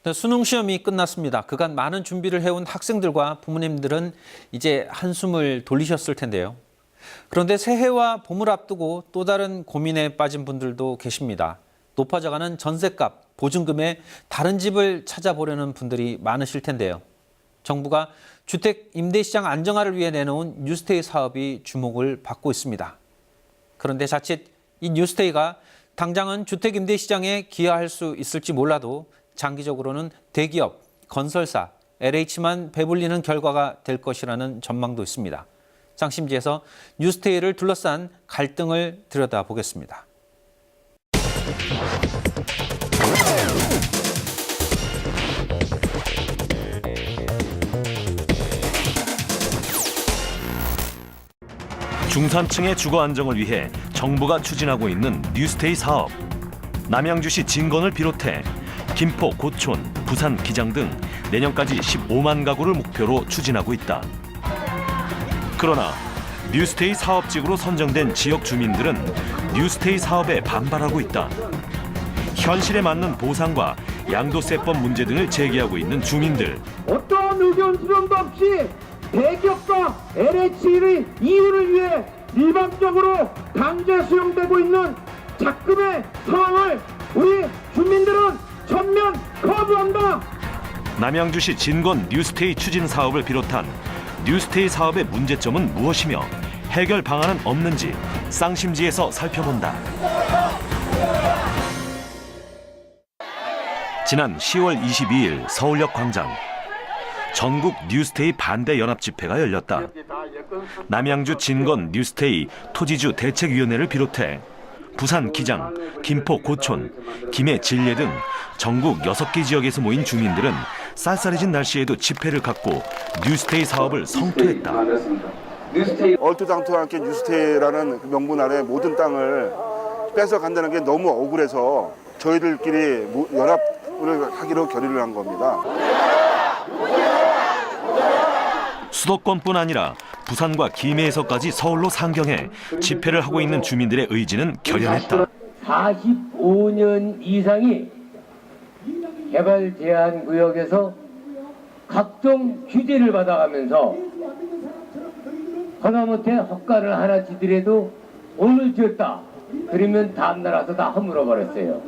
네, 수능 시험이 끝났습니다. 그간 많은 준비를 해온 학생들과 부모님들은 이제 한숨을 돌리셨을 텐데요. 그런데 새해와 봄을 앞두고 또 다른 고민에 빠진 분들도 계십니다. 높아져가는 전셋값, 보증금에 다른 집을 찾아보려는 분들이 많으실 텐데요. 정부가 주택 임대시장 안정화를 위해 내놓은 뉴스테이 사업이 주목을 받고 있습니다. 그런데 자칫 이 뉴스테이가 당장은 주택 임대시장에 기여할 수 있을지 몰라도 장기적으로는 대기업, 건설사, LH만 배불리는 결과가 될 것이라는 전망도 있습니다. 장심지에서 뉴스테이를 둘러싼 갈등을 들여다보겠습니다. 중산층의 주거 안정을 위해 정부가 추진하고 있는 뉴스테이 사업. 남양주시 진건을 비롯해 김포, 고촌, 부산, 기장 등 내년까지 15만 가구를 목표로 추진하고 있다. 그러나 뉴스테이 사업지구로 선정된 지역 주민들은 뉴스테이 사업에 반발하고 있다. 현실에 맞는 보상과 양도세법 문제 등을 제기하고 있는 주민들. 어떠한 의견 수렴도 없이 대기업과 LH의 이윤을 위해 일방적으로 강제 수용되고 있는 작금의 상황을 우리 주민들은 전면 거부한다. 남양주시 진건 뉴스테이 추진 사업을 비롯한 뉴스테이 사업의 문제점은 무엇이며 해결 방안은 없는지 쌍심지에서 살펴본다. 지난 10월 22일 서울역 광장. 전국 뉴스테이 반대 연합 집회가 열렸다. 남양주 진건 뉴스테이 토지주 대책위원회를 비롯해 부산 기장, 김포 고촌, 김해 진례 등 전국 6개 지역에서 모인 주민들은 쌀쌀해진 날씨에도 집회를 갖고 뉴스테이 사업을 성토했다. 얼토당토하게 뉴스테이라는 그 명분 아래 모든 땅을 뺏어간다는 게 너무 억울해서 저희들끼리 연합을 하기로 결의를 한 겁니다. 수도권뿐 아니라 부산과 김해에서까지 서울로 상경해 집회를 하고 있는 주민들의 의지는 결연했다. 45년 이상이 개발 제한 구역에서 각종 규제를 받아가면서 하다못해 헛간을 하나 지더라도 오늘 지었다 그러면 다음날 와서 다 허물어 버렸어요.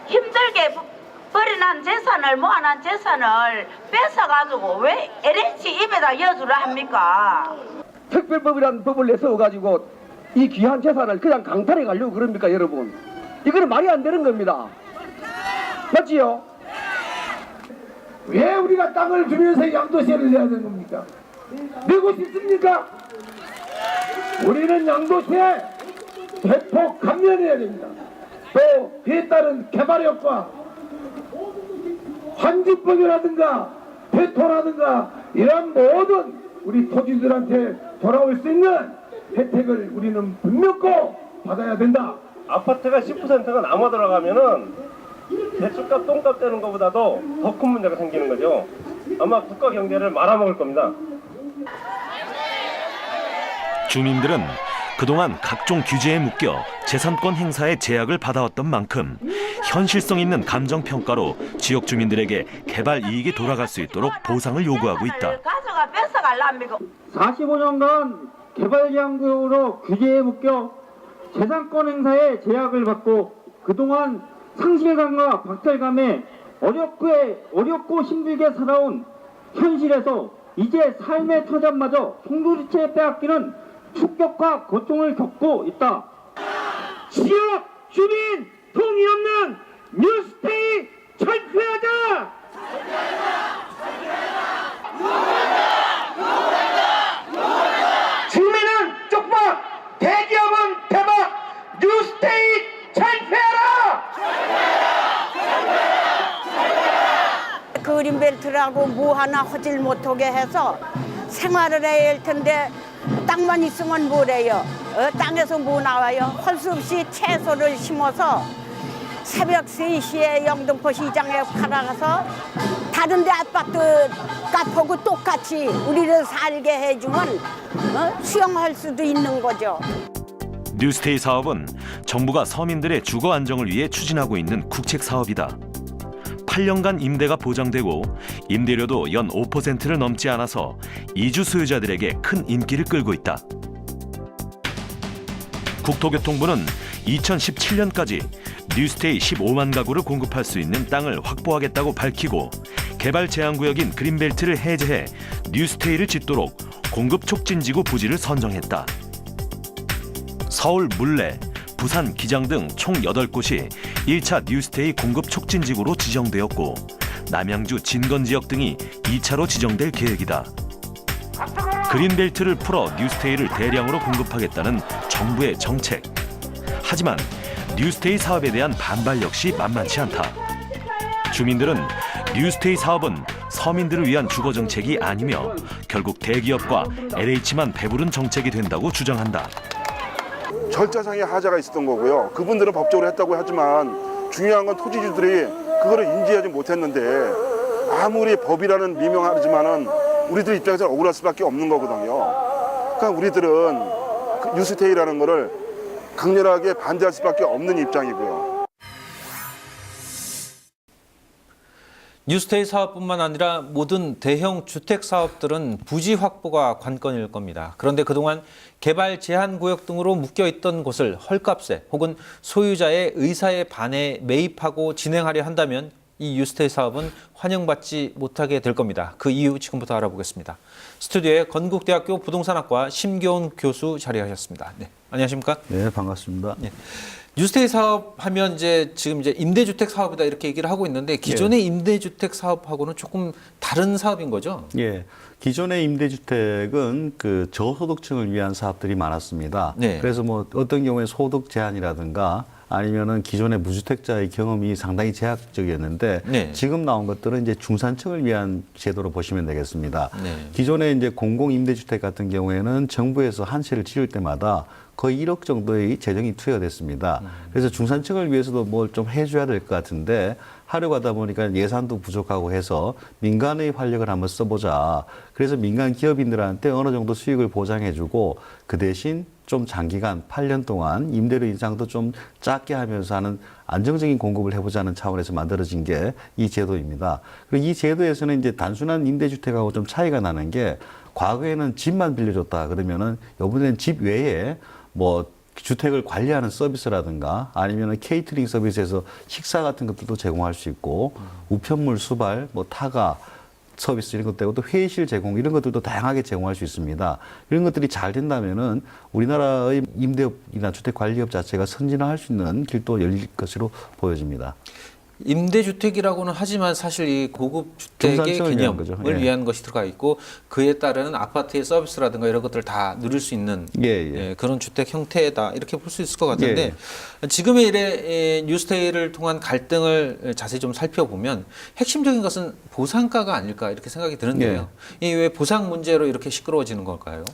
힘들게 버려난 재산을 모아난 재산을 뺏어가지고 왜 LH 입에다 여주를 합니까? 특별법이라는 법을 내세워가지고 이 귀한 재산을 그냥 강탈해 가려고 그럽니까 여러분? 이거는 말이 안 되는 겁니다. 맞지요? 왜 우리가 땅을 주면서 양도세를 내야 되는 겁니까? 내고 싶습니까? 우리는 양도세 대폭 감면해야 됩니다. 또 그에 따른 개발 효과, 환지법이라든가 배토라든가 이런 모든 우리 토지들한테 돌아올 수 있는 혜택을 우리는 분명히 받아야 된다. 아파트가 10%가 남아 들어가면은 대출값 똥값 되는 것보다도 더 큰 문제가 생기는 거죠. 아마 국가 경제를 말아먹을 겁니다. 주민들은 그동안 각종 규제에 묶여 재산권 행사에 제약을 받아왔던 만큼 현실성 있는 감정평가로 지역 주민들에게 개발 이익이 돌아갈 수 있도록 보상을 요구하고 있다. 가져가 뺏어갈랍니까? 45년간 개발 제한구역으로 규제에 묶여 재산권 행사에 제약을 받고 그동안 상실감과 박탈감에 어렵고 힘들게 살아온 현실에서 이제 삶의 터전마저 송두리째 빼앗기는 충격과 고통을 겪고 있다. 지역 주민 동의 없는 뉴스테이 철폐하자! 주민은 쪽박, 대기업은 대박, 뉴스테이 철폐하라! 그린벨트라고 뭐 하나 하질 못하게 해서 생활을 해야 할 텐데 땅만 있으면 뭐래요? 땅에서 뭐 나와요? 할 수 없이 채소를 심어서 새벽 3시에 영등포 시장에 가서 다른 데 아파트 값하고 똑같이 우리를 살게 해주면 수용할 수도 있는 거죠. 뉴스테이 사업은 정부가 서민들의 주거 안정을 위해 추진하고 있는 국책 사업이다. 8년간 임대가 보장되고 임대료도 연 5%를 넘지 않아서 이주 소유자들에게 큰 인기를 끌고 있다. 국토교통부는 2017년까지 뉴스테이 15만 가구를 공급할 수 있는 땅을 확보하겠다고 밝히고 개발 제한구역인 그린벨트를 해제해 뉴스테이를 짓도록 공급 촉진지구 부지를 선정했다. 서울 물레, 부산 기장 등 총 8곳이 1차 뉴스테이 공급 촉진지구로 지정되었고 남양주 진건지역 등이 2차로 지정될 계획이다. 그린벨트를 풀어 뉴스테이를 대량으로 공급하겠다는 정부의 정책. 하지만 뉴스테이 사업에 대한 반발 역시 만만치 않다. 주민들은 뉴스테이 사업은 서민들을 위한 주거 정책이 아니며 결국 대기업과 LH만 배부른 정책이 된다고 주장한다. 절차상의 하자가 있었던 거고요. 그분들은 법적으로 했다고 하지만 중요한 건 토지주들이 그거를 인지하지 못했는데 아무리 법이라는 미명하지만은 우리들 입장에서 억울할 수밖에 없는 거거든요. 그러니까 우리들은 그 뉴스테이라는 거를 강렬하게 반대할 수밖에 없는 입장이고요. 뉴스테이 사업뿐만 아니라 모든 대형 주택 사업들은 부지 확보가 관건일 겁니다. 그런데 그동안 개발 제한 구역 등으로 묶여 있던 곳을 헐값에 혹은 소유자의 의사에 반해 매입하고 진행하려 한다면 이 뉴스테이 사업은 환영받지 못하게 될 겁니다. 그 이유 지금부터 알아보겠습니다. 스튜디오에 건국대학교 부동산학과 심교훈 교수 자리하셨습니다. 네, 안녕하십니까? 네, 반갑습니다. 네. 뉴스테이 사업 하면 이제 지금 이제 임대주택 사업이다 이렇게 얘기를 하고 있는데 기존의 임대주택 사업하고는 조금 다른 사업인 거죠? 예. 기존의 임대주택은 그 저소득층을 위한 사업들이 많았습니다. 네. 그래서 뭐 어떤 경우에 소득 제한이라든가 아니면은 기존의 무주택자의 경험이 상당히 제약적이었는데 네. 지금 나온 것들은 이제 중산층을 위한 제도로 보시면 되겠습니다. 네. 기존에 이제 공공 임대주택 같은 경우에는 정부에서 한 채를 지을 때마다 거의 1억 정도의 재정이 투여됐습니다. 그래서 중산층을 위해서도 뭘 좀 해줘야 될 것 같은데 하려고 하다 보니까 예산도 부족하고 해서 민간의 활력을 한번 써보자. 그래서 민간 기업인들한테 어느 정도 수익을 보장해주고 그 대신 좀 장기간 8년 동안 임대료 인상도 좀 작게 하면서 하는 안정적인 공급을 해보자는 차원에서 만들어진 게 이 제도입니다. 그리고 이 제도에서는 이제 단순한 임대주택하고 좀 차이가 나는 게 과거에는 집만 빌려줬다 그러면은 이번에는 집 외에 뭐 주택을 관리하는 서비스라든가 아니면 케이터링 서비스에서 식사 같은 것들도 제공할 수 있고 우편물 수발, 뭐 타가 서비스 이런 것 빼고 또 회의실 제공 이런 것들도 다양하게 제공할 수 있습니다. 이런 것들이 잘 된다면은 우리나라의 임대업이나 주택 관리업 자체가 선진화할 수 있는 길도 열릴 것으로 보여집니다. 임대주택이라고는 하지만 사실 이 고급 주택의 중산층을 위한 개념을 거죠. 예. 위한 것이 들어가 있고 그에 따르는 아파트의 서비스라든가 이런 것들을 다 누릴 수 있는 예. 그런 주택 형태다 이렇게 볼 수 있을 것 같은데 지금의 일에 뉴스테이를 통한 갈등을 자세히 좀 살펴보면 핵심적인 것은 보상가가 아닐까 이렇게 생각이 드는데요. 이 왜 보상 문제로 이렇게 시끄러워지는 걸까요?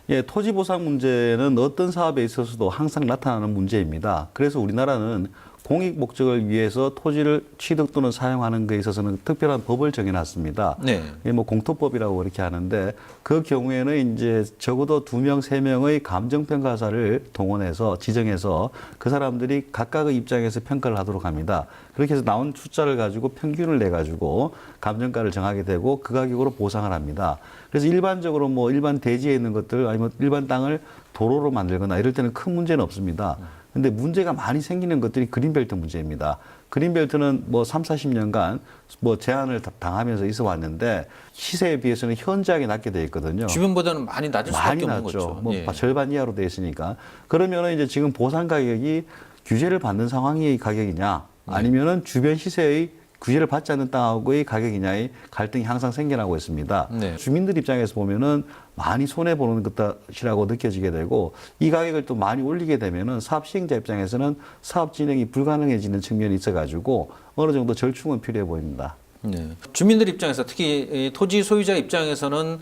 예, 토지 보상 문제는 어떤 사업에 있어서도 항상 나타나는 문제입니다. 그래서 우리나라는 공익 목적을 위해서 토지를 취득 또는 사용하는 것에 있어서는 특별한 법을 정해놨습니다. 네. 이게 뭐 공토법이라고 그렇게 하는데 그 경우에는 이제 적어도 2명, 3명의 감정평가사를 동원해서 지정해서 그 사람들이 각각의 입장에서 평가를 하도록 합니다. 그렇게 해서 나온 숫자를 가지고 평균을 내가지고 감정가를 정하게 되고 그 가격으로 보상을 합니다. 그래서 일반적으로 뭐 일반 대지에 있는 것들 아니면 일반 땅을 도로로 만들거나 이럴 때는 큰 문제는 없습니다. 근데 문제가 많이 생기는 것들이 그린벨트 문제입니다. 그린벨트는 뭐 3, 40년간 뭐 제한을 당하면서 있어 왔는데 시세에 비해서는 현저하게 낮게 돼 있거든요. 주변보다는 많이 낮을 수밖에 없는 거죠. 뭐 절반 이하로 돼 있으니까. 그러면은 이제 지금 보상 가격이 규제를 받는 상황의 가격이냐 아니면은 주변 시세의 규제를 받지 않는 땅하고의 가격이냐의 갈등이 항상 생겨나고 있습니다. 네. 주민들 입장에서 보면은 많이 손해보는 것이라고 느껴지게 되고 이 가격을 또 많이 올리게 되면은 사업 시행자 입장에서는 사업 진행이 불가능해지는 측면이 있어가지고 어느 정도 절충은 필요해 보입니다. 네. 주민들 입장에서 특히 토지 소유자 입장에서는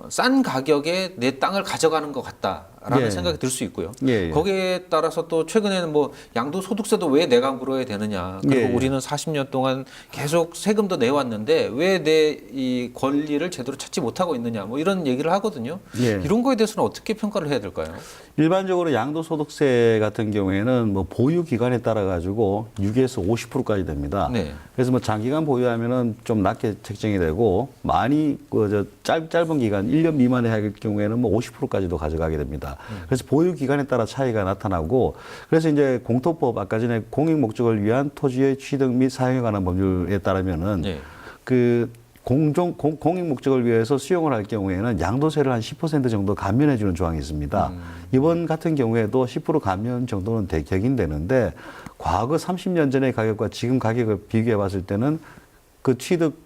싼 가격에 내 땅을 가져가는 것 같다. 않을까라는 예. 생각이 들 수 있고요. 예, 예. 거기에 따라서 또 최근에는 뭐 양도소득세도 왜 내가 물어야 되느냐. 그리고 예, 예. 우리는 40년 동안 계속 세금도 내왔는데 왜 내 이 권리를 제대로 찾지 못하고 있느냐. 뭐 이런 얘기를 하거든요. 예. 이런 거에 대해서는 어떻게 평가를 해야 될까요? 일반적으로 양도소득세 같은 경우에는 뭐 보유 기간에 따라 가지고 6에서 50%까지 됩니다. 네. 그래서 뭐 장기간 보유하면은 좀 낮게 책정이 되고 많이 짧은 기간 1년 미만에 할 경우에는 뭐 50%까지도 가져가게 됩니다. 그래서 보유 기간에 따라 차이가 나타나고 그래서 이제 공토법 아까 전에 공익 목적을 위한 토지의 취득 및 사용에 관한 법률에 따르면은 네. 그 공익 목적을 위해서 수용을 할 경우에는 양도세를 한 10% 정도 감면해 주는 조항이 있습니다. 이번 같은 경우에도 10% 감면 정도는 격인되는데 과거 30년 전의 가격과 지금 가격을 비교해 봤을 때는 그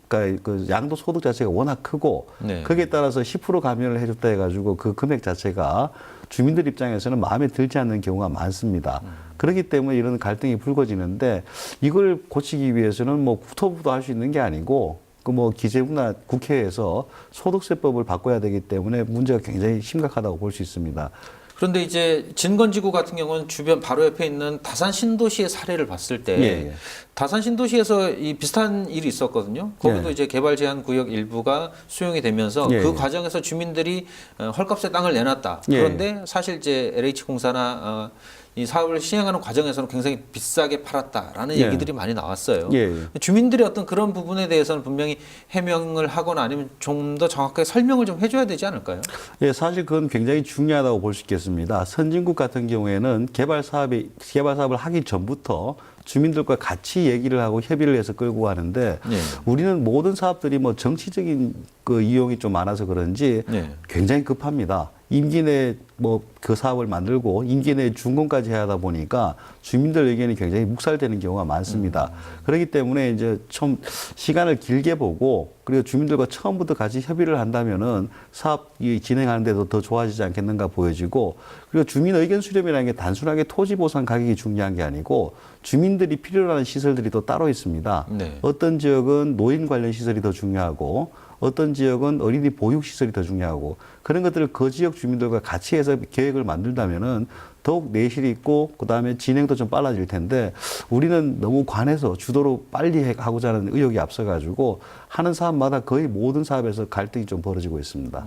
그 양도 소득 자체가 워낙 크고 네. 거기에 따라서 10% 감면을 해줬다 해가지고 그 금액 자체가 주민들 입장에서는 마음에 들지 않는 경우가 많습니다. 그렇기 때문에 이런 갈등이 불거지는데 이걸 고치기 위해서는 뭐 국토부도 할 수 있는 게 아니고 그 뭐 기재부나 국회에서 소득세법을 바꿔야 되기 때문에 문제가 굉장히 심각하다고 볼 수 있습니다. 그런데 이제 진건지구 같은 경우는 주변 바로 옆에 있는 다산 신도시의 사례를 봤을 때 예. 다산 신도시에서 이 비슷한 일이 있었거든요. 거기도 예. 이제 개발 제한 구역 일부가 수용이 되면서 예. 그 과정에서 주민들이 헐값에 땅을 내놨다. 예. 그런데 사실 이제 LH공사나 이 사업을 시행하는 과정에서는 굉장히 비싸게 팔았다라는 예. 얘기들이 많이 나왔어요. 예. 주민들이 어떤 그런 부분에 대해서는 분명히 해명을 하거나 아니면 좀 더 정확하게 설명을 좀 해줘야 되지 않을까요? 예, 사실 그건 굉장히 중요하다고 볼 수 있겠습니다. 선진국 같은 경우에는 개발 사업을 하기 전부터 주민들과 같이 얘기를 하고 협의를 해서 끌고 가는데 네. 우리는 모든 사업들이 뭐 정치적인 그 이용이 좀 많아서 그런지 네. 굉장히 급합니다. 임기 내에 뭐 그 사업을 만들고 임기 내에 준공까지 해야 하다 보니까 주민들 의견이 굉장히 묵살되는 경우가 많습니다. 그렇기 때문에 이제 좀 시간을 길게 보고 그리고 주민들과 처음부터 같이 협의를 한다면은 사업이 진행하는 데도 더 좋아지지 않겠는가 보여지고 그리고 주민 의견 수렴이라는 게 단순하게 토지 보상 가격이 중요한 게 아니고 주민들이 필요로 하는 시설들이 또 따로 있습니다. 네. 어떤 지역은 노인 관련 시설이 더 중요하고 어떤 지역은 어린이 보육 시설이 더 중요하고 그런 것들을 그 지역 주민들과 같이 해서 계획을 만들다면은 더욱 내실이 있고 그다음에 진행도 좀 빨라질 텐데 우리는 너무 관해서 주도로 빨리 하고자 하는 의욕이 앞서가지고 하는 사업마다 거의 모든 사업에서 갈등이 좀 벌어지고 있습니다.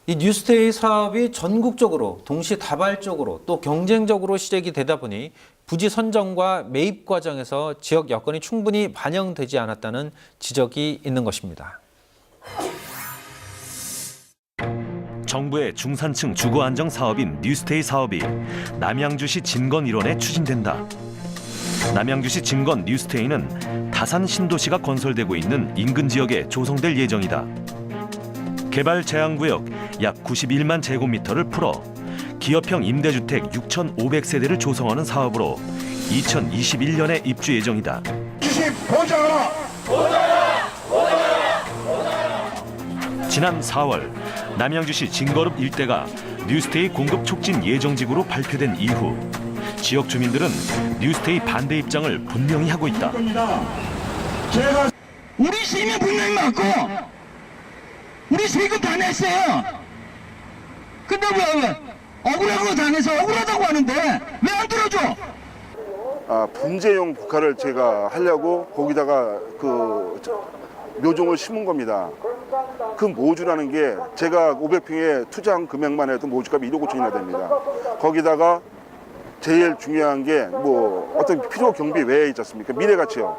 이 뉴스테이 사업이 전국적으로 동시다발적으로 또 경쟁적으로 시작이 되다 보니 부지 선정과 매입 과정에서 지역 여건이 충분히 반영되지 않았다는 지적이 있는 것입니다. 정부의 중산층 주거 안정 사업인 뉴스테이 사업이 남양주시 진건 일원에 추진된다. 남양주시 진건 뉴스테이는 다산 신도시가 건설되고 있는 인근 지역에 조성될 예정이다. 개발 제한구역 약 91만 제곱미터를 풀어 기업형 임대주택 6,500세대를 조성하는 사업으로 2021년에 입주 예정이다. 지난 4월 남양주시 진거읍 일대가 뉴스테이 공급 촉진 예정지구로 발표된 이후 지역 주민들은 뉴스테이 반대 입장을 분명히 하고 있다. 우리 시민 분명히 맞고 우리 세금 다 냈어요. 근데 왜 억울하고 다 내서 억울하다고 하는데 왜 안 들어줘? 분재용 국화를 제가 하려고 거기다가 그 묘종을 심은 겁니다. 그 모주라는 게 제가 500평에 투자한 금액만 해도 모주값이 1억 5천이나 됩니다. 거기다가 제일 중요한 게 뭐 어떤 필요 경비 외에 있지 않습니까? 미래 가치요.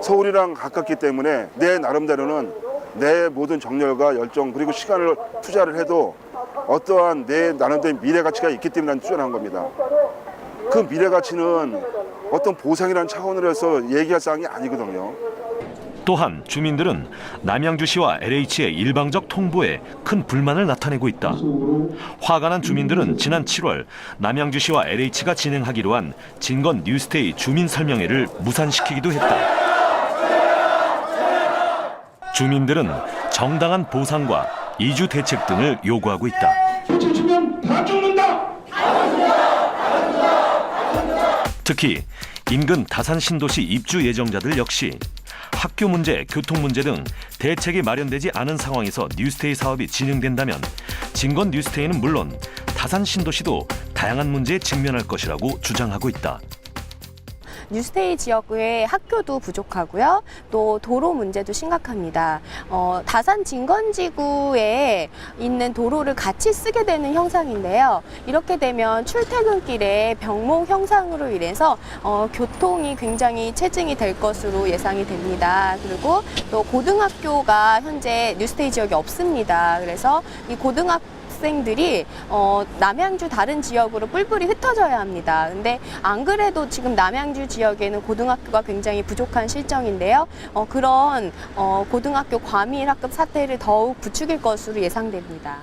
서울이랑 가깝기 때문에 내 나름대로는 내 모든 정열과 열정 그리고 시간을 투자를 해도 어떠한 내 나름대로 미래 가치가 있기 때문에 투자를 한 겁니다. 그 미래 가치는 어떤 보상이라는 차원으로 해서 얘기할 사항이 아니거든요. 또한 주민들은 남양주시와 LH의 일방적 통보에 큰 불만을 나타내고 있다. 화가 난 주민들은 지난 7월 남양주시와 LH가 진행하기로 한 진건 뉴스테이 주민 설명회를 무산시키기도 했다. 주민들은 정당한 보상과 이주 대책 등을 요구하고 있다. 주면 다 죽는다. 특히 인근 다산 신도시 입주 예정자들 역시 학교 문제, 교통 문제 등 대책이 마련되지 않은 상황에서 뉴스테이 사업이 진행된다면 진건 뉴스테이는 물론 다산 신도시도 다양한 문제에 직면할 것이라고 주장하고 있다. 뉴스테이 지역의 학교도 부족하고요. 또 도로 문제도 심각합니다. 다산 진건지구에 있는 도로를 같이 쓰게 되는 형상인데요. 이렇게 되면 출퇴근길에 병목 형상으로 인해서 교통이 굉장히 체증이 될 것으로 예상이 됩니다. 그리고 또 고등학교가 현재 뉴스테이 지역에 없습니다. 그래서 이 학생들이 남양주 다른 지역으로 뿔뿔이 흩어져야 합니다. 근데 안 그래도 지금 남양주 지역에는 고등학교가 굉장히 부족한 실정인데요. 그런 고등학교 과밀 학급 사태를 더욱 부추길 것으로 예상됩니다.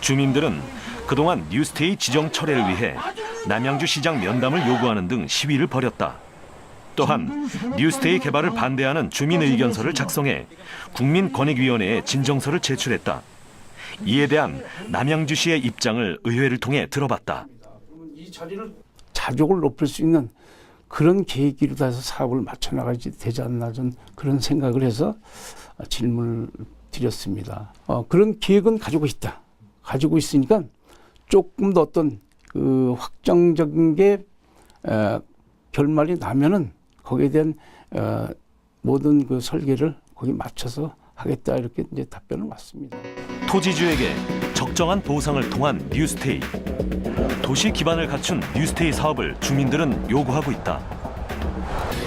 주민들은 그동안 뉴스테이 지정 철회를 위해 남양주시장 면담을 요구하는 등 시위를 벌였다. 또한 뉴스테이 개발을 반대하는 주민의견서를 작성해 국민권익위원회에 진정서를 제출했다. 이에 대한 남양주시의 입장을 의회를 통해 들어봤다. 자족을 높일 수 있는 그런 계기로 해서 사업을 맞춰 나가야 되지 않나 좀 그런 생각을 해서 질문을 드렸습니다. 그런 계획은 가지고 있다. 가지고 있으니까 조금 더 어떤 그 확정적인 게 결말이 나면은 거기에 대한 모든 그 설계를 거기 맞춰서 하겠다 이렇게 이제 답변을 왔습니다. 토지주에게 적정한 보상을 통한 뉴스테이. 도시 기반을 갖춘 뉴스테이 사업을 주민들은 요구하고 있다.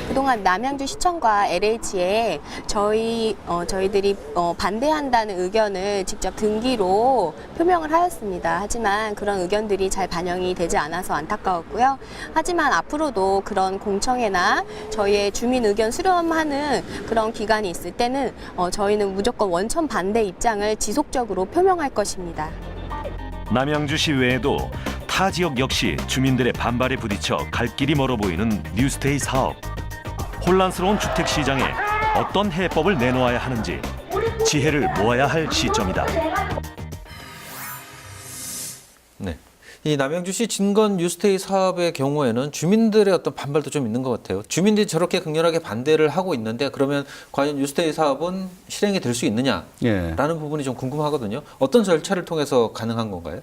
그동안 남양주시청과 LH에 저희들이 반대한다는 의견을 직접 등기로 표명을 하였습니다. 하지만 그런 의견들이 잘 반영이 되지 않아서 안타까웠고요. 하지만 앞으로도 그런 공청회나 저희의 주민 의견 수렴하는 그런 기간이 있을 때는 저희는 무조건 원천 반대 입장을 지속적으로 표명할 것입니다. 남양주시 외에도 타 지역 역시 주민들의 반발에 부딪혀 갈 길이 멀어 보이는 뉴스테이 사업. 혼란스러운 주택 시장에 어떤 해법을 내놓아야 하는지 지혜를 모아야 할 시점이다. 네. 이 남양주시 진건 뉴스테이 사업의 경우에는 주민들의 어떤 반발도 좀 있는 것 같아요. 주민들이 저렇게 극렬하게 반대를 하고 있는데 그러면 과연 뉴스테이 사업은 실행이 될 수 있느냐라는 부분이 좀 궁금하거든요. 어떤 절차를 통해서 가능한 건가요?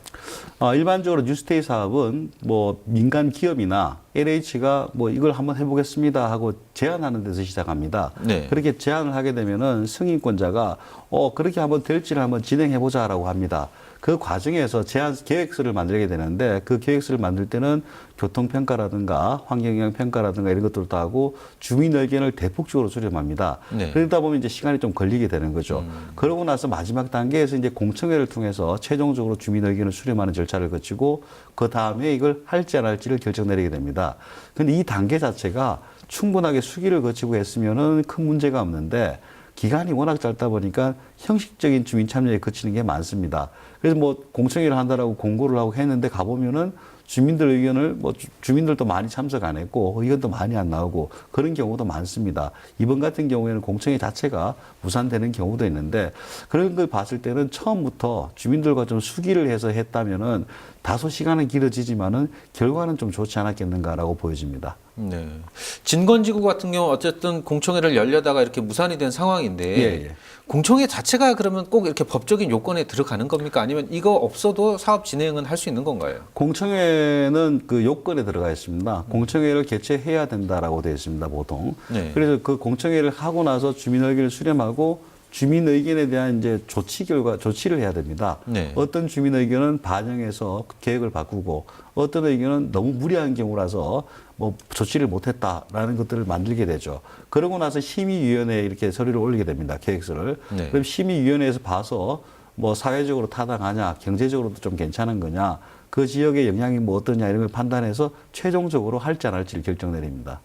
일반적으로 뉴스테이 사업은 뭐 민간 기업이나 LH가 뭐 이걸 한번 해보겠습니다 하고 제안하는 데서 시작합니다. 네. 그렇게 제안을 하게 되면은 승인권자가 그렇게 한번 될지를 한번 진행해보자라고 합니다. 그 과정에서 제안 계획서를 만들게 되는데 그 계획서를 만들 때는 교통평가라든가 환경영향평가라든가 이런 것들도 하고 주민 의견을 대폭적으로 수렴합니다. 네. 그러다 보면 이제 시간이 좀 걸리게 되는 거죠. 그러고 나서 마지막 단계에서 이제 공청회를 통해서 최종적으로 주민 의견을 수렴하는 절차를 거치고 그 다음에 이걸 할지 안 할지를 결정 내리게 됩니다. 근데 이 단계 자체가 충분하게 수기를 거치고 했으면은 큰 문제가 없는데 기간이 워낙 짧다 보니까 형식적인 주민 참여에 거치는 게 많습니다. 그래서 뭐 공청회를 한다라고 공고를 하고 했는데 가보면은 주민들 의견을 주민들도 많이 참석 안 했고 의견도 많이 안 나오고 그런 경우도 많습니다. 이번 같은 경우에는 공청회 자체가 무산되는 경우도 있는데 그런 걸 봤을 때는 처음부터 주민들과 좀 수기를 해서 했다면은 다소 시간은 길어지지만은 결과는 좀 좋지 않았겠는가라고 보여집니다. 네. 진건지구 같은 경우 어쨌든 공청회를 열려다가 이렇게 무산이 된 상황인데 예. 공청회 자체가 그러면 꼭 이렇게 법적인 요건에 들어가는 겁니까? 아니면 이거 없어도 사업 진행은 할 수 있는 건가요? 공청회는 그 요건에 들어가 있습니다. 공청회를 개최해야 된다라고 되어 있습니다, 보통. 네. 그래서 그 공청회를 하고 나서 주민 의견을 수렴하고 주민 의견에 대한 이제 조치를 해야 됩니다. 네. 어떤 주민 의견은 반영해서 계획을 바꾸고 어떤 의견은 너무 무리한 경우라서 뭐 조치를 못했다라는 것들을 만들게 되죠. 그러고 나서 심의위원회에 이렇게 서류를 올리게 됩니다. 계획서를. 네. 그럼 심의위원회에서 봐서 뭐 사회적으로 타당하냐, 경제적으로도 좀 괜찮은 거냐, 그 지역의 영향이 뭐 어떠냐 이런 걸 판단해서 최종적으로 할지 안 할지를 결정 내립니다.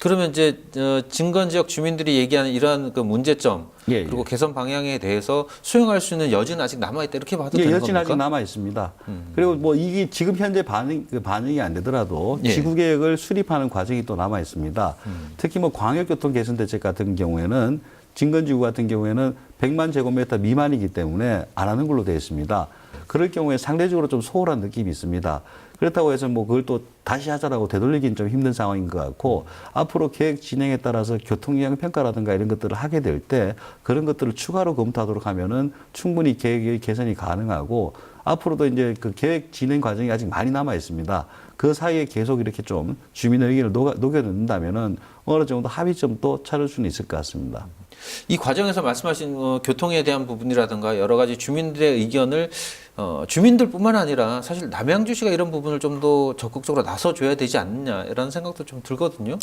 그러면 이제 진건 지역 주민들이 얘기하는 이러한 그 문제점 그리고 개선 방향에 대해서 수용할 수 있는 여지는 아직 남아 있다 이렇게 봐도 되는 겁니까? 여지는 아직 남아 있습니다. 그리고 뭐 이게 지금 현재 반영이 안 되더라도 지구 계획을 수립하는 과정이 또 남아 있습니다. 특히 뭐 광역교통 개선 대책 같은 경우에는 진건지구 같은 경우에는 100만 제곱미터 미만이기 때문에 안 하는 걸로 되어 있습니다. 그럴 경우에 상대적으로 좀 소홀한 느낌이 있습니다. 그렇다고 해서 뭐 그걸 또 다시 하자라고 되돌리기는 좀 힘든 상황인 것 같고, 앞으로 계획 진행에 따라서 교통영향 평가라든가 이런 것들을 하게 될 때 그런 것들을 추가로 검토하도록 하면은 충분히 계획의 개선이 가능하고, 앞으로도 이제 그 계획 진행 과정이 아직 많이 남아 있습니다. 그 사이에 계속 이렇게 좀 주민의 의견을 녹여 넣는다면은 어느 정도 합의점도 찾을 수는 있을 것 같습니다. 이 과정에서 말씀하신 교통에 대한 부분이라든가 여러 가지 주민들의 의견을 주민들뿐만 아니라 사실 남양주시가 이런 부분을 좀 더 적극적으로 나서줘야 되지 않느냐 이런 생각도 좀 들거든요.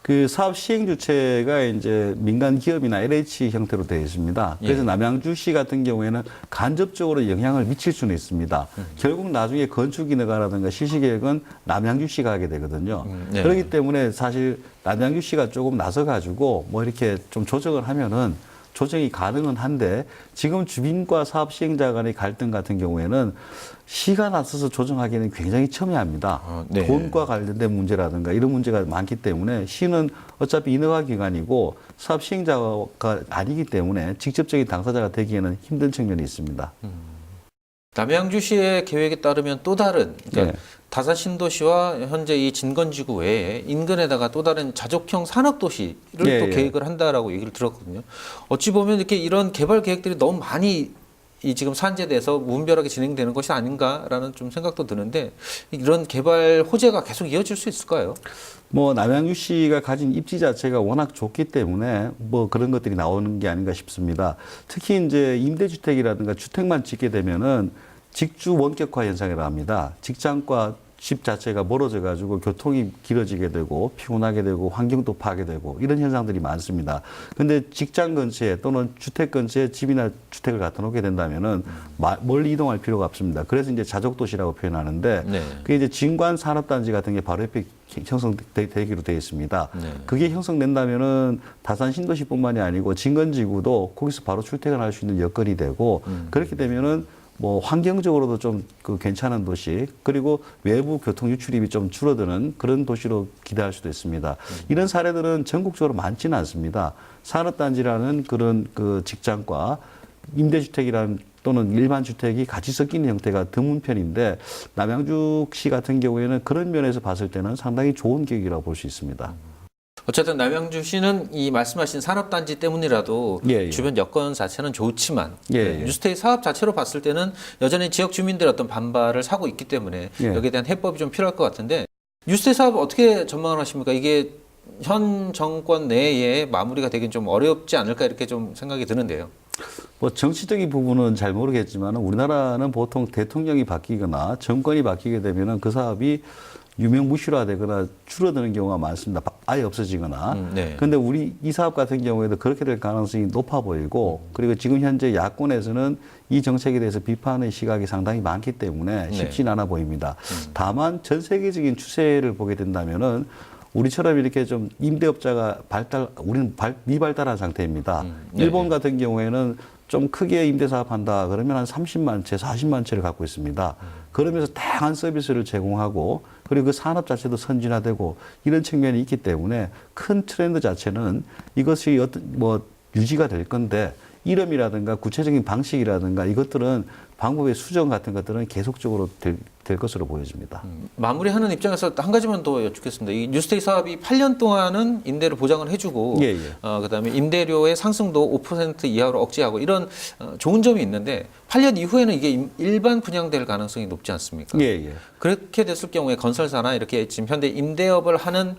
그 사업 시행 주체가 이제 민간 기업이나 LH 형태로 되어 있습니다. 그래서 남양주시 같은 경우에는 간접적으로 영향을 미칠 수는 있습니다. 결국 나중에 건축 인허가라든가 실시 계획은 남양주시가 하게 되거든요. 그렇기 때문에 사실 남양주시가 조금 나서 가지고 뭐 이렇게 좀 조정을 하면은 조정이 가능은 한데, 지금 주민과 사업 시행자 간의 갈등 같은 경우에는 시가 나서서 조정하기에는 굉장히 첨예합니다. 돈과 관련된 문제라든가 이런 문제가 많기 때문에 시는 어차피 인허가 기관이고 사업 시행자가 아니기 때문에 직접적인 당사자가 되기에는 힘든 측면이 있습니다. 남양주시의 계획에 따르면 또 다른, 그러니까 다산 신도시와 현재 이 진건지구 외에 인근에다가 또 다른 자족형 산업도시를 또 계획을 한다라고 얘기를 들었거든요. 어찌 보면 이렇게 이런 개발 계획들이 너무 많이 이 지금 산재돼서 무분별하게 진행되는 것이 아닌가라는 좀 생각도 드는데, 이런 개발 호재가 계속 이어질 수 있을까요? 뭐 남양주시가 가진 입지 자체가 워낙 좋기 때문에 뭐 그런 것들이 나오는 게 아닌가 싶습니다. 특히 이제 임대주택이라든가 주택만 짓게 되면은 직주 원격화 현상이라고 합니다. 직장과 집 자체가 멀어져 가지고 교통이 길어지게 되고 피곤하게 되고 환경도 파괴 되고 이런 현상들이 많습니다. 근데 직장 근처에 또는 주택 근처에 집이나 주택을 갖다 놓게 된다면은 멀리 이동할 필요가 없습니다. 그래서 이제 자족도시라고 표현하는데, 그게 이제 진관 산업단지 같은 게 바로 옆에 형성되기로 되어 있습니다. 그게 형성된다면은 다산 신도시뿐만이 아니고 진건지구도 거기서 바로 출퇴근할 수 있는 여건이 되고, 그렇게 되면은 뭐 환경적으로도 좀 그 괜찮은 도시, 그리고 외부 교통 유출입이 좀 줄어드는 그런 도시로 기대할 수도 있습니다. 이런 사례들은 전국적으로 많지는 않습니다. 산업단지라는 그런 그 직장과 임대주택이라는 또는 일반 주택이 같이 섞이는 형태가 드문 편인데, 남양주시 같은 경우에는 그런 면에서 봤을 때는 상당히 좋은 계획이라고 볼 수 있습니다. 어쨌든 남양주시는 이 말씀하신 산업단지 때문이라도 주변 여건 자체는 좋지만 뉴스테이 사업 자체로 봤을 때는 여전히 지역 주민들의 어떤 반발을 사고 있기 때문에 여기에 대한 해법이 좀 필요할 것 같은데, 뉴스테이 사업 어떻게 전망을 하십니까? 이게 현 정권 내에 마무리가 되긴 좀 어렵지 않을까 이렇게 좀 생각이 드는데요. 뭐 정치적인 부분은 잘 모르겠지만 우리나라는 보통 대통령이 바뀌거나 정권이 바뀌게 되면은 그 사업이 유명무실화되거나 줄어드는 경우가 많습니다. 아예 없어지거나. 그런데 우리 이 사업 같은 경우에도 그렇게 될 가능성이 높아 보이고, 그리고 지금 현재 야권에서는 이 정책에 대해서 비판의 시각이 상당히 많기 때문에 쉽지는 않아 보입니다. 다만 전 세계적인 추세를 보게 된다면은 우리처럼 이렇게 좀 임대업자가 우리는 미발달한 상태입니다. 일본 같은 경우에는 좀 크게 임대사업한다 그러면 한 30만 채, 40만 채를 갖고 있습니다. 그러면서 다양한 서비스를 제공하고, 그리고 그 산업 자체도 선진화되고 이런 측면이 있기 때문에 큰 트렌드 자체는 이것이 어떤 뭐 유지가 될 건데, 이름이라든가 구체적인 방식이라든가 이것들은 방법의 수정 같은 것들은 계속적으로 될 것으로 보여집니다. 마무리하는 입장에서 한 가지만 더 여쭙겠습니다. 이 뉴스테이 사업이 8년 동안은 임대를 보장을 해주고, 그다음에 임대료의 상승도 5% 이하로 억제하고 이런 좋은 점이 있는데, 8년 이후에는 이게 일반 분양될 가능성이 높지 않습니까? 그렇게 됐을 경우에 건설사나 이렇게 지금 현대 임대업을 하는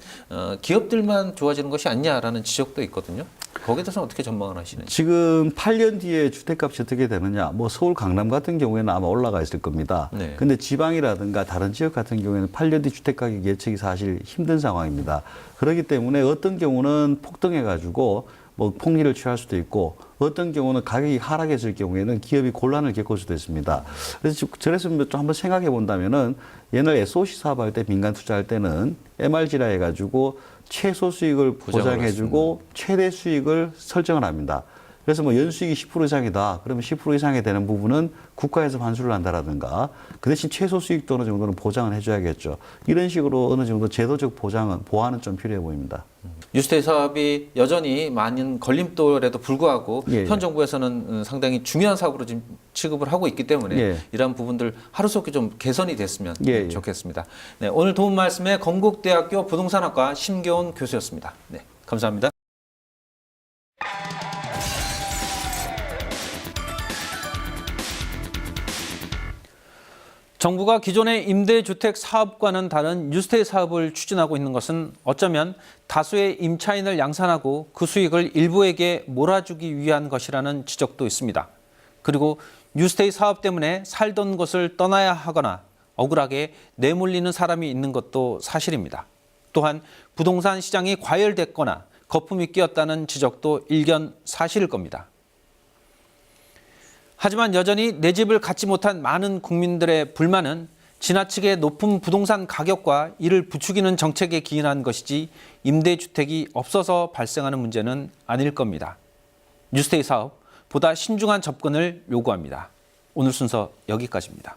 기업들만 좋아지는 것이 아니냐라는 지적도 있거든요. 거기에 대해서는 어떻게 전망을 하시는지. 지금 8년 뒤에 주택값이 어떻게 되느냐, 뭐 서울 강남 같은 경우에는 아마 올라가 있을 겁니다. 근데 지방이라든가 다른 지역 같은 경우에는 8년 뒤 주택가격 예측이 사실 힘든 상황입니다. 그렇기 때문에 어떤 경우는 폭등해가지고 뭐 폭리를 취할 수도 있고, 어떤 경우는 가격이 하락했을 경우에는 기업이 곤란을 겪을 수도 있습니다. 그래서 좀 한번 생각해 본다면은, 옛날 SOC 사업할 때 민간 투자할 때는 MRG라 해가지고 최소 수익을 보장해주고 최대 수익을 설정을 합니다. 그래서 뭐 연수익이 10% 이상이다. 그러면 10% 이상이 되는 부분은 국가에서 환수를 한다라든가, 그 대신 최소 수익도 어느 정도는 보장을 해줘야겠죠. 이런 식으로 어느 정도 제도적 보완은 좀 필요해 보입니다. 뉴스테이 사업이 여전히 많은 걸림돌에도 불구하고 현 정부에서는 상당히 중요한 사업으로 지금 취급을 하고 있기 때문에 예. 이러한 부분들 하루속히 좀 개선이 됐으면 예, 예. 좋겠습니다. 네, 오늘 도움 말씀에 건국대학교 부동산학과 심교훈 교수였습니다. 네, 감사합니다. 정부가 기존의 임대주택 사업과는 다른 뉴스테이 사업을 추진하고 있는 것은 어쩌면 다수의 임차인을 양산하고 그 수익을 일부에게 몰아주기 위한 것이라는 지적도 있습니다. 그리고 뉴스테이 사업 때문에 살던 곳을 떠나야 하거나 억울하게 내몰리는 사람이 있는 것도 사실입니다. 또한 부동산 시장이 과열됐거나 거품이 끼었다는 지적도 일견 사실일 겁니다. 하지만 여전히 내 집을 갖지 못한 많은 국민들의 불만은 지나치게 높은 부동산 가격과 이를 부추기는 정책에 기인한 것이지 임대주택이 없어서 발생하는 문제는 아닐 겁니다. 뉴스테이 사업 보다 신중한 접근을 요구합니다. 오늘 순서 여기까지입니다.